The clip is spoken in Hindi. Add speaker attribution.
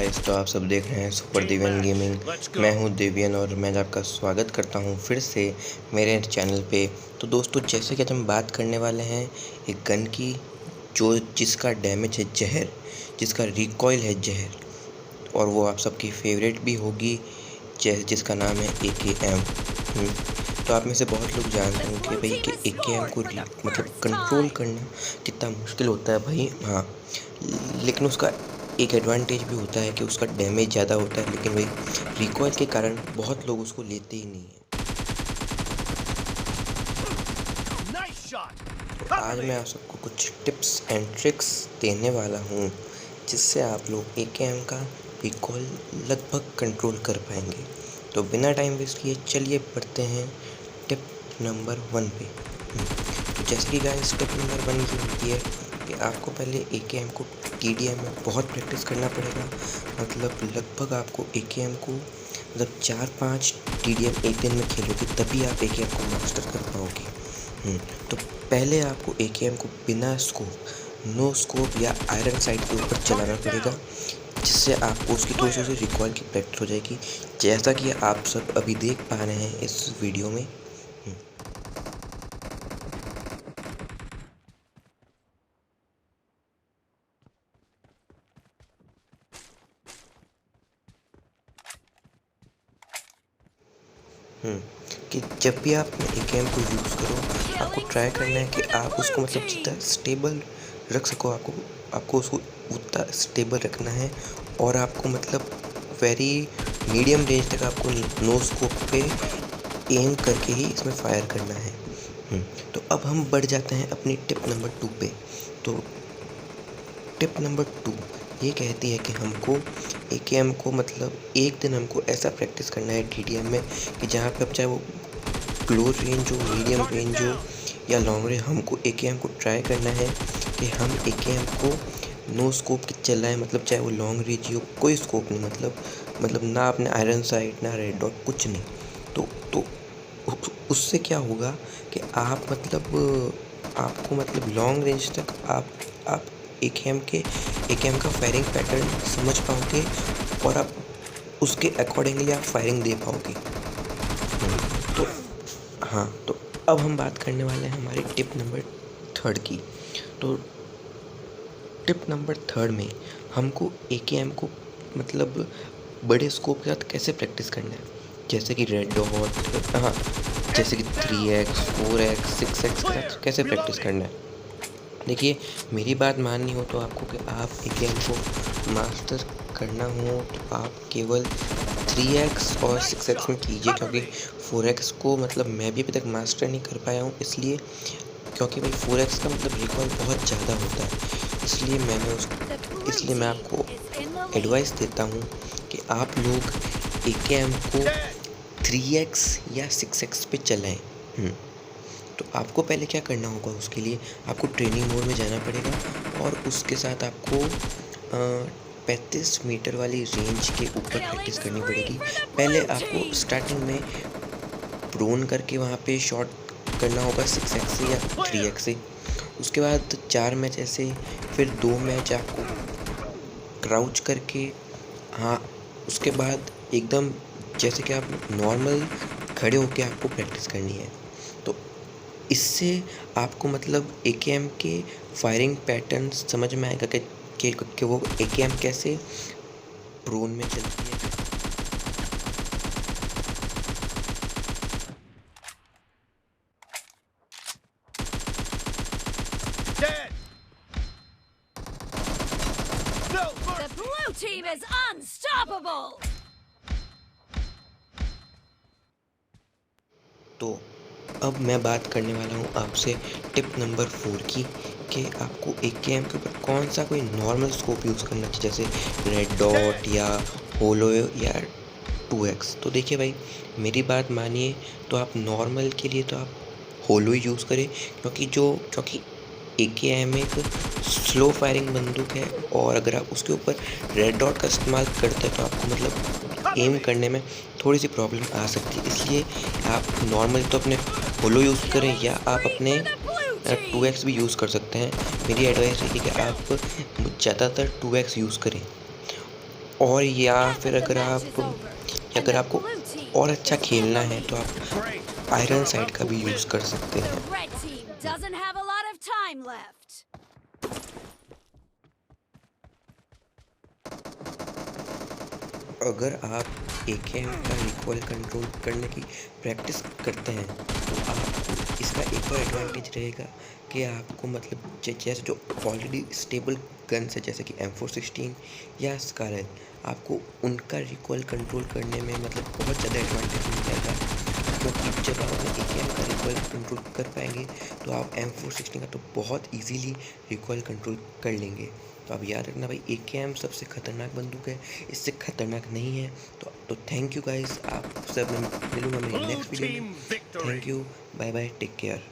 Speaker 1: गाइस, तो आप सब देख रहे हैं सुपर देवियन गेमिंग। मैं हूं देवियन और मैं आपका स्वागत करता हूं फिर से मेरे चैनल पे। तो दोस्तों, जैसे कि आज हम बात करने वाले हैं एक गन की जिसका डैमेज है जहर, जिसका रिकॉइल है जहर, और वो आप सबकी फेवरेट भी होगी, जिसका नाम है AKM। तो आप में से बहुत लोग जानते होंगे भाई कि AKM को मतलब कंट्रोल करना कितना मुश्किल होता है भाई। हाँ, लेकिन उसका एक एडवांटेज भी होता है कि उसका डैमेज ज़्यादा होता है, लेकिन वही रिकॉइल के कारण बहुत लोग उसको लेते ही नहीं हैं। तो आज मैं आप सबको कुछ टिप्स एंड ट्रिक्स देने वाला हूँ जिससे आप लोग AKM का रिकॉइल लगभग कंट्रोल कर पाएंगे। तो बिना टाइम वेस्ट किए चलिए बढ़ते हैं टिप नंबर 1 पे। तो जैसे कि गाइस, टिप नंबर 1 ये होती है कि आपको पहले AKM को TDM में बहुत प्रैक्टिस करना पड़ेगा। मतलब लगभग आपको AKM को मतलब 4-5 TDM एक दिन में खेलोगे तभी आप AKM को मास्टर कर पाओगे। तो पहले आपको AKM को बिना स्कोप, नो स्कोप या आयरन साइट के ऊपर चलाना पड़ेगा, जिससे आपको उसकी थोड़ी सी रिकॉइल की प्रैक्टिस हो जाएगी, जैसा कि आप सब अभी देख पा रहे हैं इस वीडियो में। कि जब भी आप AKM को यूज़ करो, आपको ट्राई करना है कि आप उसको मतलब जितना स्टेबल रख सको, आपको उसको उतना स्टेबल रखना है, और आपको मतलब वेरी मीडियम रेंज तक आपको नो स्कोप पे एम करके ही इसमें फायर करना है। तो अब हम बढ़ जाते हैं अपनी टिप नंबर 2 पे। तो टिप नंबर 2 ये कहती है कि हमको AKM को मतलब एक दिन हमको ऐसा प्रैक्टिस करना है TDM में कि जहाँ पे अब चाहे वो क्लोज रेंज हो, मीडियम रेंज हो या लॉन्ग रेंज, हमको AKM को ट्राई करना है कि हम AKM को नो स्कोप के चलाएं। मतलब चाहे वो लॉन्ग रेंज हो, कोई स्कोप नहीं, मतलब ना अपने आयरन साइट ना रेड डॉट, कुछ नहीं। तो उससे क्या होगा कि आप मतलब आपको मतलब लॉन्ग रेंज तक आप AKM का फायरिंग पैटर्न समझ पाओगे और आप उसके अकॉर्डिंगली आप फायरिंग दे पाओगे। तो हाँ, तो अब हम बात करने वाले हैं हमारी टिप नंबर 3 की। तो टिप नंबर 3 में हमको AKM को मतलब बड़े स्कोप के साथ कैसे प्रैक्टिस करना है, जैसे कि रेड डॉट, हाँ, जैसे कि 3x 4x 6x के साथ कैसे प्रैक्टिस करना है। देखिए, मेरी बात माननी हो तो आपको कि आप AKM को मास्टर करना हो तो आप केवल 3x और 6x में कीजिए, क्योंकि 4x को मतलब मैं भी अभी तक मास्टर नहीं कर पाया हूँ, इसलिए क्योंकि भाई 4x का मतलब रिकॉइल बहुत ज़्यादा होता है। इसलिए मैं आपको एडवाइस देता हूँ कि आप लोग AKM को 3x या 6x पे चलाएं। तो आपको पहले क्या करना होगा, उसके लिए आपको ट्रेनिंग मोड में जाना पड़ेगा और उसके साथ आपको 35 मीटर वाली रेंज के ऊपर प्रैक्टिस करनी पड़ेगी। पहले आपको स्टार्टिंग में प्रोन करके वहाँ पे शॉट करना होगा 6x से या 3x से। उसके बाद 4 मैच ऐसे, फिर 2 मैच आपको क्राउच करके, हाँ, उसके बाद एकदम जैसे कि आप नॉर्मल खड़े होके आपको प्रैक्टिस करनी है। तो इससे आपको मतलब AKM के फायरिंग पैटर्न समझ में आएगा कि वो AKM कैसे प्रोन में चलती है।
Speaker 2: The blue team is unstoppable.
Speaker 1: तो अब मैं बात करने वाला हूँ आपसे टिप नंबर 4 की, कि आपको AKM के ऊपर कौन सा कोई नॉर्मल स्कोप यूज़ करना चाहिए, जैसे रेड डॉट या होलो या 2x। तो देखिए भाई, मेरी बात मानिए तो आप नॉर्मल के लिए तो आप होलो ही यूज़ करें, क्योंकि AKM एक स्लो फायरिंग बंदूक है, और अगर आप उसके ऊपर रेड डॉट का इस्तेमाल करते हैं तो आपको मतलब एम करने में थोड़ी सी प्रॉब्लम आ सकती है। इसलिए आप नॉर्मल तो अपने होलो यूज़ करें, या आप अपने 2x भी यूज़ कर सकते हैं। मेरी एडवाइस है कि आप ज़्यादातर 2x यूज़ करें। और या
Speaker 2: Half
Speaker 1: फिर
Speaker 2: of the match is over, and
Speaker 1: अगर
Speaker 2: the
Speaker 1: आपको
Speaker 2: blue team
Speaker 1: और अच्छा
Speaker 2: is in
Speaker 1: खेलना
Speaker 2: the
Speaker 1: है तो
Speaker 2: lead.
Speaker 1: आप आयरन साइड का भी यूज़ कर सकते
Speaker 2: The
Speaker 1: हैं।
Speaker 2: red team doesn't have a lot of time left.
Speaker 1: अगर आप एकेएम का रिकॉइल कंट्रोल करने की प्रैक्टिस करते हैं तो आपको इसका एक और एडवांटेज रहेगा कि आपको मतलब जैसे जो ऑलरेडी स्टेबल गन्स है जैसे कि M416 या स्कारलेट, आपको उनका रिकॉइल कंट्रोल करने में मतलब बहुत ज़्यादा एडवांटेज मिल जाएगा, क्योंकि जब आप अपने एकेएम का रिकॉइल कंट्रोल कर पाएंगे तो आप M416 का तो बहुत इजीली रिकॉइल कंट्रोल कर लेंगे। तो आप याद रखना भाई, एकेएम सबसे खतरनाक बंदूक है, इससे खतरनाक नहीं है। तो थैंक यू गाइस, आप सब मिलूंगा मेरी नेक्स्ट वीडियो में। Thank you, bye bye, take care.